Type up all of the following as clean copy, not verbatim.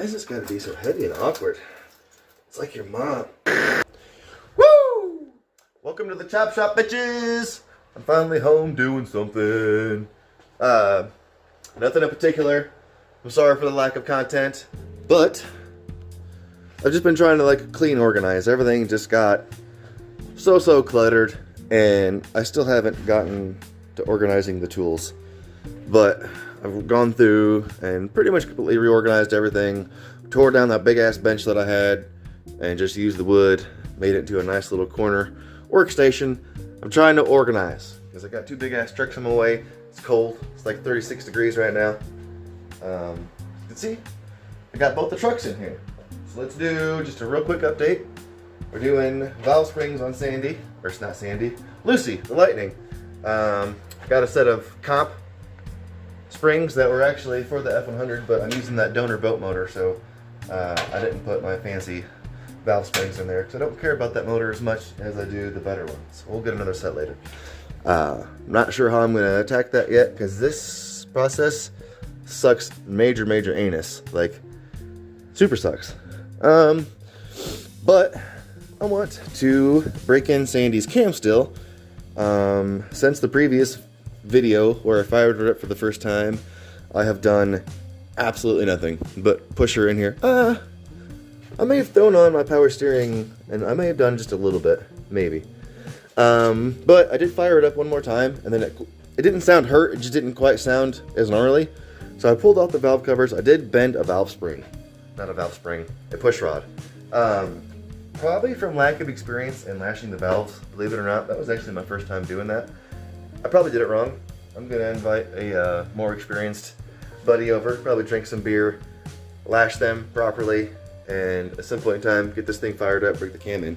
is this gotta be so heavy and awkward? It's like your mom. Woo! Welcome to the chop shop, bitches! I'm finally home doing something. Nothing in particular. I'm sorry for the lack of content, but I've just been trying to like clean, organize. Everything just got so cluttered, and I still haven't gotten to organizing the tools. But I've gone through and pretty much completely reorganized everything, tore down that big ass bench that I had, and just used the wood, made it into a nice little corner workstation. I'm trying to organize because I got two big ass trucks on my way. It's cold. It's like 36 degrees right now. You can see I got both the trucks in here. So let's do just a real quick update. We're doing valve springs on Sandy, or it's not Sandy, Lucy, the Lightning. Got a set of comp springs that were actually for the F100, but I'm using that donor boat motor, so I didn't put my fancy valve springs in there because I don't care about that motor as much as I do the better ones. We'll get another set later. I'm not sure how I'm going to attack that yet because this process sucks major anus, like super sucks. But I want to break in Sandy's cam still. Since the previous video where I fired it up for the first time, I have done absolutely nothing but push her in here. I may have thrown on my power steering, and I may have done just a little bit, maybe. But I did fire it up one more time, and then it didn't sound hurt, it just didn't quite sound as gnarly. So I pulled out the valve covers. I did bend a valve spring. Not a valve spring, a push rod. Probably from lack of experience in lashing the valves, believe it or not. That was actually my first time doing that. I probably did it wrong. I'm gonna invite a more experienced buddy over, probably drink some beer, lash them properly, and at some point in time, get this thing fired up, break the cam in.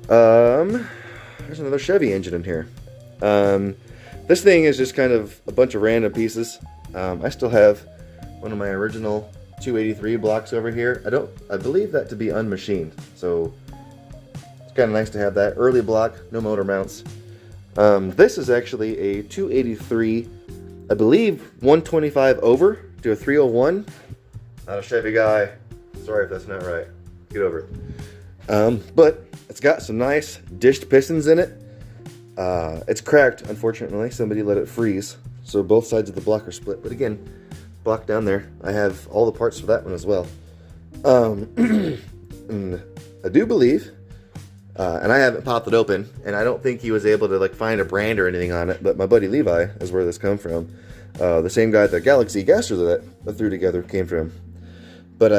There's another Chevy engine in here. This thing is just kind of a bunch of random pieces. I still have one of my original 283 blocks over here. I believe that to be unmachined, so it's kind of nice to have that early block, no motor mounts. This is actually a 283, I believe 125 over to a 301. Not a Chevy guy. Sorry if that's not right. Get over it. But it's got some nice dished pistons in it. It's cracked, unfortunately. Somebody let it freeze, so both sides of the block are split. But again, block down there. I have all the parts for that one as well. And I do believe, and I haven't popped it open, and I don't think he was able to like find a brand or anything on it, but my buddy Levi is where this come from. The same guy that Galaxy Gaster that I threw together came from. But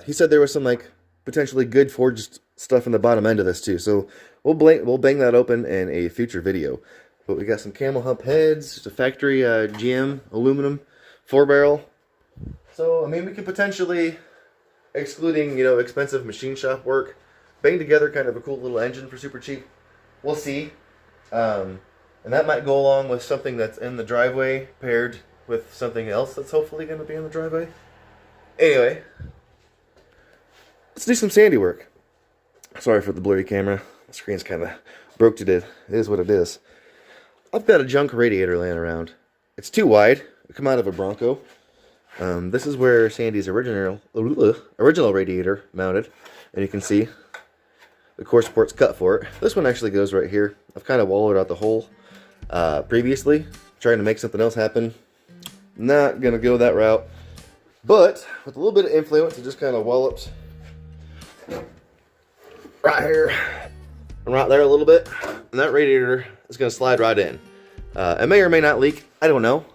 he said there was some like potentially good forged stuff in the bottom end of this too. So we'll bang that open in a future video. But we got some camel hump heads, just a factory GM aluminum 4-barrel. So I mean, we could potentially, excluding expensive machine shop work, bang together kind of a cool little engine for super cheap. We'll see. And that might go along with something that's in the driveway paired with something else that's hopefully going to be in the driveway. Anyway, let's do some Sandy work. Sorry for the blurry camera. The screen's kind of broke to death. It is what it is. I've got a junk radiator laying around. It's too wide. It come out of a Bronco. This is where Sandy's original radiator mounted. And you can see the core support's cut for it. This one actually goes right here. I've kind of wallowed out the hole previously, trying to make something else happen. Not going to go that route. But with a little bit of influence, it just kind of walloped right here and right there a little bit. And that radiator is going to slide right in. It may or may not leak. I don't know.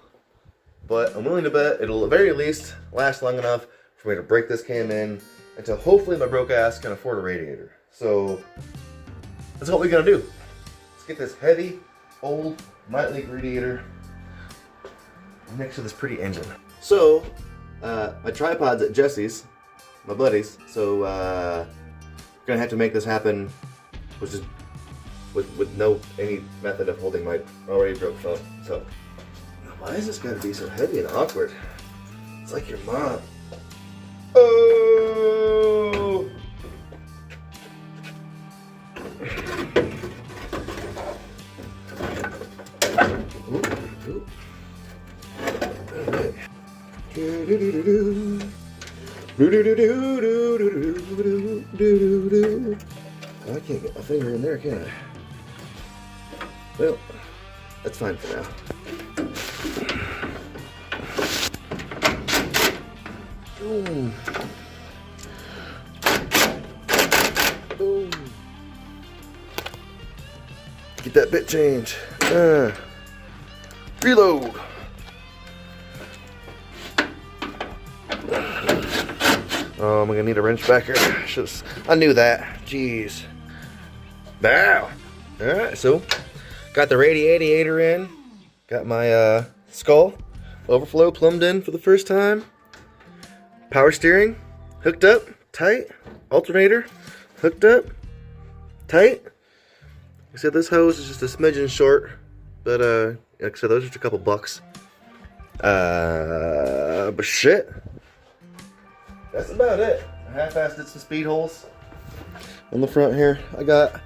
But I'm willing to bet it'll at the very least last long enough for me to break this cam in until hopefully my broke ass can afford a radiator. So that's what we're going to do. Let's get this heavy, old, might leak radiator next to this pretty engine. So my tripod's at Jesse's, my buddy's, so gonna have to make this happen with no any method of holding my already broke phone. So why is this gotta be so heavy and awkward? It's like your mom. Oh! Ooh. All right. Good. I can't get my finger in there, can I? Well, that's fine for now. Boom. Boom. Get that bit change. Reload. Oh, I'm gonna need a wrench back here. I knew that. Jeez. Bow. Alright, so got the radiator in. Got my skull overflow plumbed in for the first time. Power steering hooked up tight. Alternator hooked up tight. Like I said, this hose is just a smidgen short, but like I said, those are just a couple bucks. But shit, that's about it. I half-assed did some speed holes on the front here. I got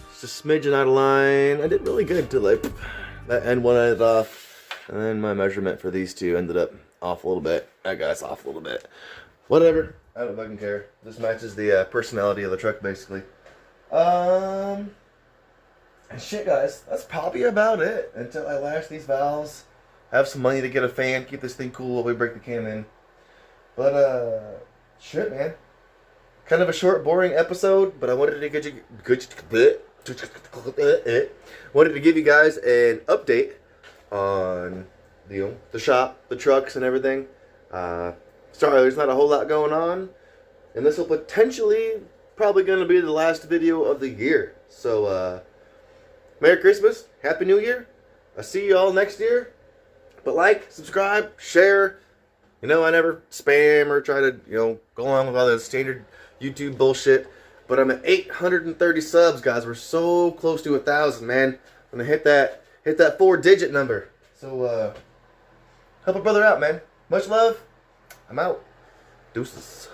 just a smidgen out of line. I did really good till like that end one ended off, and then my measurement for these two ended up off a little bit. That guy's off a little bit. Whatever. I don't fucking care. This matches the personality of the truck, basically. And shit, guys, that's probably about it until I lash these valves, have some money to get a fan, keep this thing cool while we break the cam in. But shit, man, kind of a short, boring episode, but I wanted to give you guys an update on the shop, the trucks, and everything. Sorry, there's not a whole lot going on, and this will potentially probably going to be the last video of the year. So Merry Christmas, Happy New Year. I'll see you all next year. But like, subscribe, share. You know, I never spam or try to, go along with all the standard YouTube bullshit. But I'm at 830 subs, guys. We're so close to 1,000, man. I'm gonna hit that 4-digit number. So help a brother out, man. Much love. I'm out. Deuces.